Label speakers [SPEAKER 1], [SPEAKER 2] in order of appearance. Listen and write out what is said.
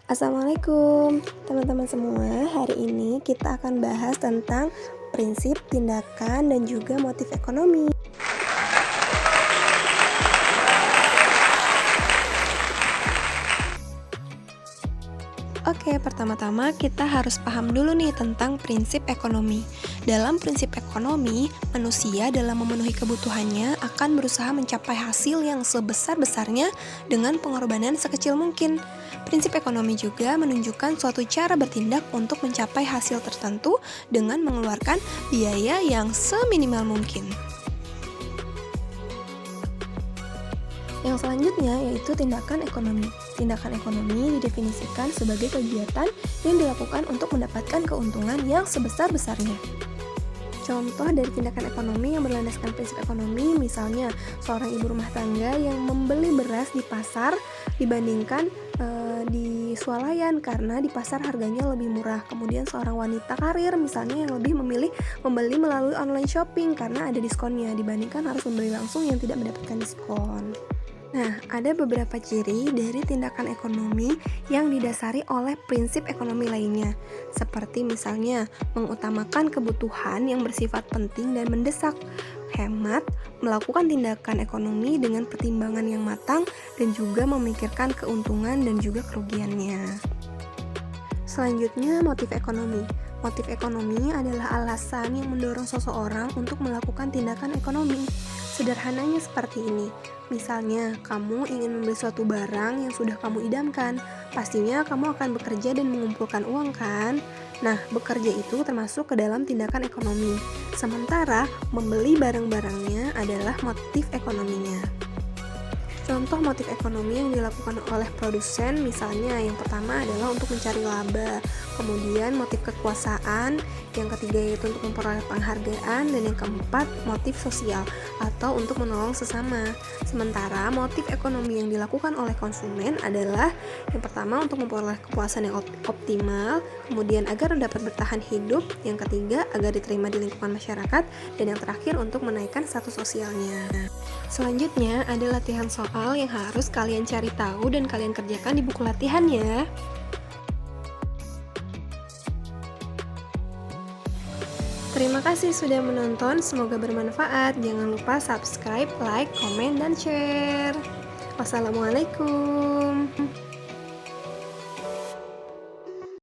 [SPEAKER 1] Assalamualaikum teman-teman semua. Hari ini kita akan bahas tentang prinsip, tindakan, dan juga motif ekonomi. Oke, pertama-tama kita harus paham dulu nih tentang prinsip ekonomi. Dalam prinsip ekonomi, manusia dalam memenuhi kebutuhannya akan berusaha mencapai hasil yang sebesar-besarnya dengan pengorbanan sekecil mungkin. Prinsip ekonomi juga menunjukkan suatu cara bertindak untuk mencapai hasil tertentu dengan mengeluarkan biaya yang seminimal mungkin. Yang selanjutnya yaitu tindakan ekonomi. Tindakan ekonomi didefinisikan sebagai kegiatan yang dilakukan untuk mendapatkan keuntungan yang sebesar-besarnya. Contoh dari tindakan ekonomi yang berlandaskan prinsip ekonomi, misalnya seorang ibu rumah tangga yang membeli beras di pasar dibandingkan di swalayan karena di pasar harganya lebih murah. Kemudian seorang wanita karir misalnya yang lebih memilih membeli melalui online shopping karena ada diskonnya dibandingkan harus membeli langsung yang tidak mendapatkan diskon. Nah, ada beberapa ciri dari tindakan ekonomi yang didasari oleh prinsip ekonomi lainnya, seperti misalnya mengutamakan kebutuhan yang bersifat penting dan mendesak, hemat, melakukan tindakan ekonomi dengan pertimbangan yang matang, dan juga memikirkan keuntungan dan juga kerugiannya. Selanjutnya, motif ekonomi. Motif ekonomi adalah alasan yang mendorong seseorang untuk melakukan tindakan ekonomi. Sederhananya seperti ini. Misalnya, kamu ingin membeli suatu barang yang sudah kamu idamkan. Pastinya kamu akan bekerja dan mengumpulkan uang kan? Nah, bekerja itu termasuk ke dalam tindakan ekonomi. Sementara, membeli barang-barangnya adalah motif ekonominya. Contoh motif ekonomi yang dilakukan oleh produsen misalnya yang pertama adalah untuk mencari laba, kemudian motif kekuasaan, yang ketiga yaitu untuk memperoleh penghargaan, dan yang keempat motif sosial atau untuk menolong sesama. Sementara motif ekonomi yang dilakukan oleh konsumen adalah yang pertama untuk memperoleh kepuasan yang optimal, kemudian agar dapat bertahan hidup, yang ketiga agar diterima di lingkungan masyarakat, dan yang terakhir untuk menaikkan status sosialnya. Selanjutnya ada latihan soal yang harus kalian cari tahu dan kalian kerjakan di buku latihan ya. Terima kasih sudah menonton, semoga bermanfaat. Jangan lupa subscribe, like, komen, dan share. Wassalamualaikum.